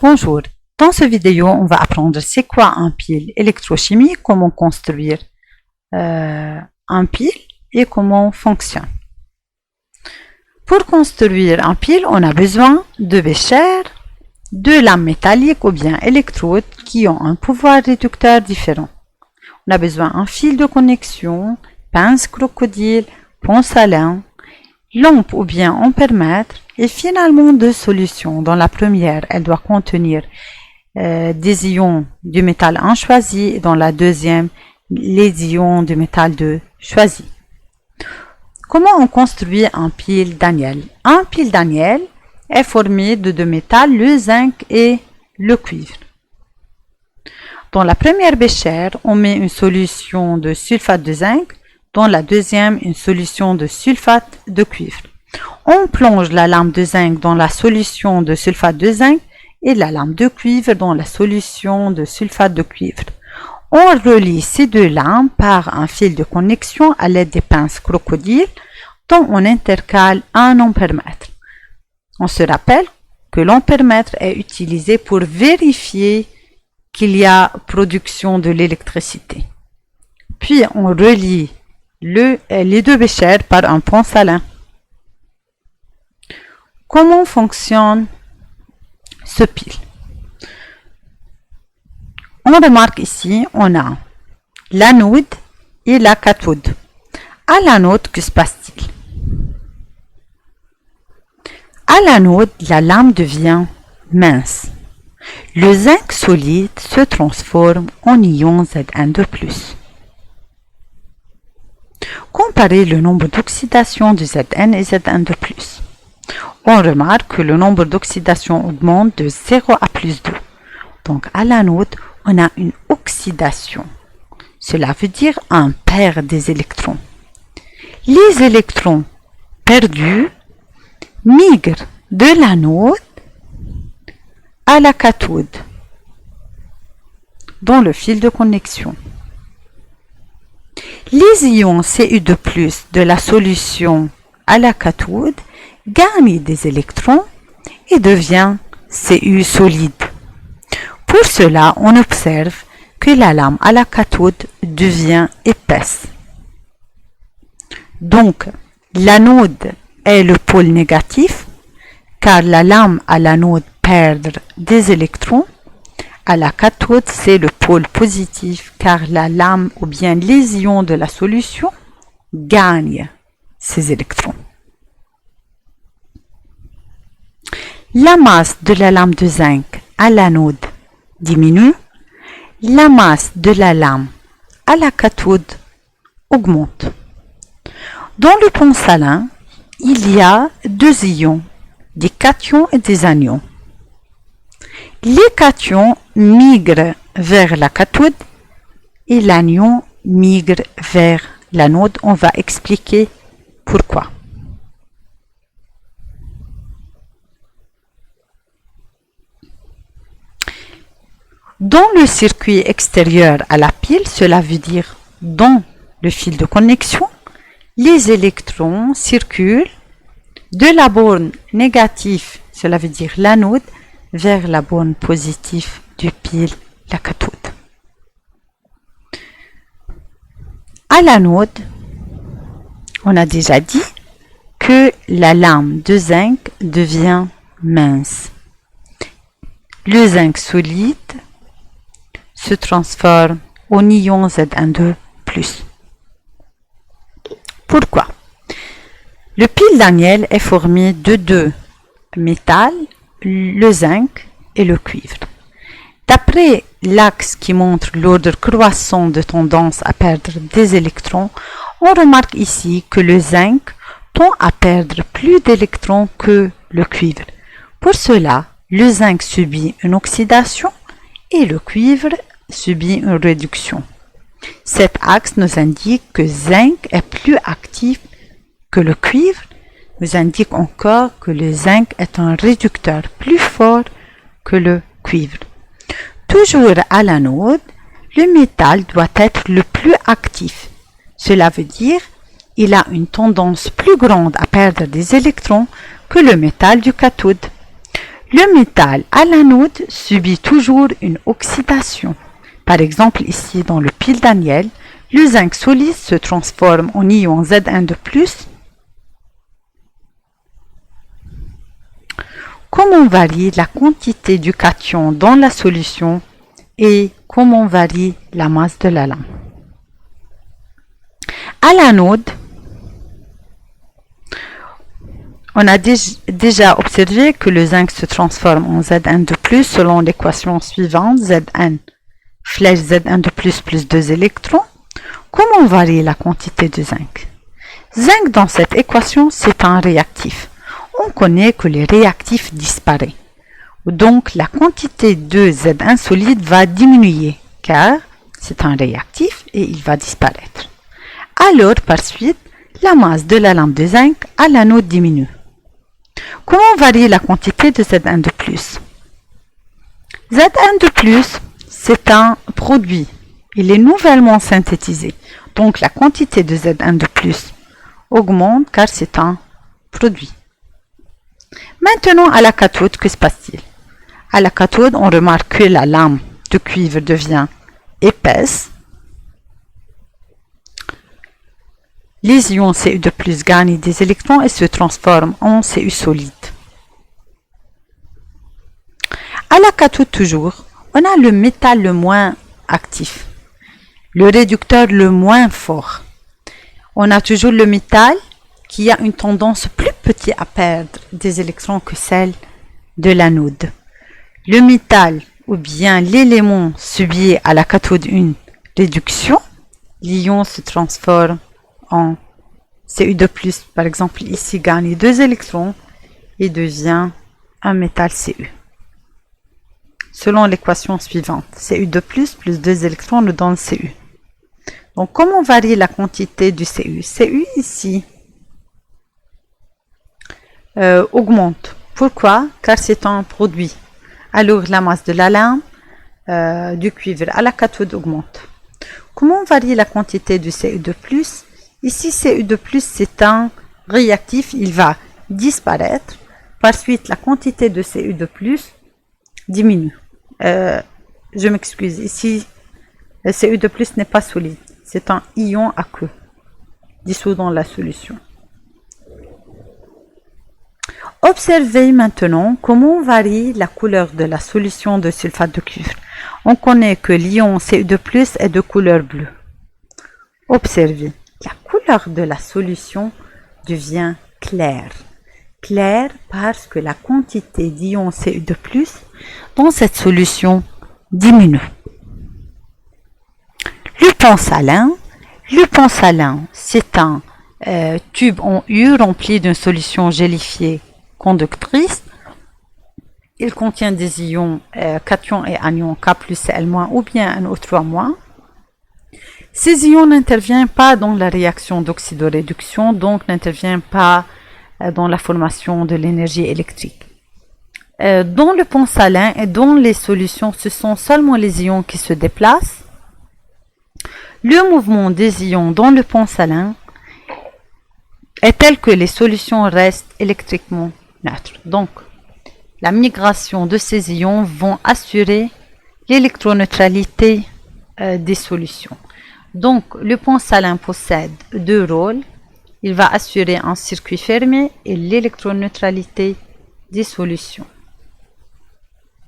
Bonjour, dans cette vidéo, on va apprendre c'est quoi un pile électrochimique, comment construire un pile et comment fonctionne. Pour construire un pile, on a besoin de bécher, de lames métalliques ou bien électrodes qui ont un pouvoir réducteur différent. On a besoin d'un fil de connexion, pince crocodile, ponce à lin, lampe ou bien ampèremètre et finalement deux solutions. Dans la première, elle doit contenir des ions du métal 1 choisi et dans la deuxième, les ions du métal 2 choisi. Comment on construit un pile Daniel? Un pile Daniel est formé de deux métals, le zinc et le cuivre. Dans la première béchère, on met une solution de sulfate de zinc, dans la deuxième, une solution de sulfate de cuivre. On plonge la lame de zinc dans la solution de sulfate de zinc et la lame de cuivre dans la solution de sulfate de cuivre. On relie ces deux lames par un fil de connexion à l'aide des pinces crocodile dont on intercale un ampèremètre. On se rappelle que l'ampèremètre est utilisé pour vérifier qu'il y a production de l'électricité. Puis on relie les deux béchères par un ponce à lin. Comment fonctionne ce pile? On remarque ici, on a l'anode et la cathode. À l'anode, que se passe-t-il? À l'anode, la lame devient mince. Le zinc solide se transforme en ion Zn2+. Comparez le nombre d'oxydation de Zn et Zn2+. On remarque que le nombre d'oxydation augmente de 0 à plus 2. Donc à l'anode, on a une oxydation. Cela veut dire un perd des électrons. Les électrons perdus migrent de l'anode à la cathode dans le fil de connexion. Les ions Cu2+ de la solution à la cathode gagnent des électrons et devient Cu solide. Pour cela, on observe que la lame à la cathode devient épaisse. Donc, l'anode est le pôle négatif, car la lame à l'anode perd des électrons. À la cathode, c'est le pôle positif, car la lame ou bien les ions de la solution gagnent ces électrons. La masse de la lame de zinc à l'anode diminue, la masse de la lame à la cathode augmente. Dans le ponce à lin, il y a deux ions, des cations et des anions. Les cations migrent vers la cathode et l'anion migre vers l'anode. On va expliquer pourquoi. Dans le circuit extérieur à la pile, cela veut dire dans le fil de connexion, les électrons circulent de la borne négative, cela veut dire l'anode, vers la borne positive du pile, la cathode. À l'anode, on a déjà dit que la lame de zinc devient mince. Le zinc solide se transforme en ion Zn2+. Pourquoi? Le pile Daniel est formé de deux métals, le zinc et le cuivre. D'après l'axe qui montre l'ordre croissant de tendance à perdre des électrons, on remarque ici que le zinc tend à perdre plus d'électrons que le cuivre. Pour cela, le zinc subit une oxydation et le cuivre subit une réduction. Cet axe nous indique que zinc est plus actif que le cuivre, nous indique encore que le zinc est un réducteur plus fort que le cuivre. Toujours à l'anode, le métal doit être le plus actif. Cela veut dire qu'il a une tendance plus grande à perdre des électrons que le métal du cathode. Le métal à l'anode subit toujours une oxydation. Par exemple, ici dans le pile Daniel, le zinc solide se transforme en ion Zn de plus. Comment varie la quantité du cation dans la solution et comment varie la masse de la lame. À l'anode, on a déjà observé que le zinc se transforme en Zn de plus selon l'équation suivante, Zn flèche Zn de plus 2 électrons. Comment varie la quantité de zinc? Zinc dans cette équation, c'est un réactif. On connaît que le réactif disparaît. Donc la quantité de Zn solide va diminuer car c'est un réactif et il va disparaître. Alors par suite, la masse de la lampe de zinc à l'anode diminue. Comment varie la quantité de Zn de plus? Zn de plus, c'est un produit. Il est nouvellement synthétisé. Donc la quantité de Zn de plus augmente car c'est un produit. Maintenant à la cathode, que se passe-t-il? À la cathode, on remarque que la lame de cuivre devient épaisse. Les ions Cu de plus gagnent des électrons et se transforment en Cu solide. À la cathode toujours, on a le métal le moins actif, le réducteur le moins fort. On a toujours le métal qui a une tendance plus petite à perdre des électrons que celle de l'anode. Le métal ou bien l'élément subit à la cathode une réduction, l'ion se transforme en Cu de plus. Par exemple, ici gagne 2 électrons et devient un métal Cu. Selon l'équation suivante, Cu de plus 2 électrons nous donne Cu. Donc, comment varie la quantité du Cu? Cu ici augmente. Pourquoi? Car c'est un produit. Alors, la masse de la lame du cuivre à la cathode augmente. Comment varie la quantité du Cu de plus? Ici, Cu de plus, c'est un réactif, il va disparaître. Par suite, la quantité de Cu de plus diminue. Je m'excuse, ici, le Cu de plus n'est pas solide. C'est un ion aqueux dissous dans la solution. Observez maintenant comment varie la couleur de la solution de sulfate de cuivre. On connaît que l'ion Cu de plus est de couleur bleue. Observez, la couleur de la solution devient claire. Claire parce que la quantité d'ion Cu de plus dans cette solution diminue. Le pan salin, c'est un tube en U rempli d'une solution gélifiée conductrice. Il contient des ions cations et anions K plus Cl- ou bien NO3-. Ces ions n'interviennent pas dans la réaction d'oxydoréduction, donc n'interviennent pas dans la formation de l'énergie électrique. Dans le pan salin et dans les solutions, ce sont seulement les ions qui se déplacent. Le mouvement des ions dans le pan salin est tel que les solutions restent électriquement neutres. Donc, la migration de ces ions vont assurer l'électroneutralité des solutions. Donc, le pan salin possède 2 rôles. Il va assurer un circuit fermé et l'électroneutralité des solutions.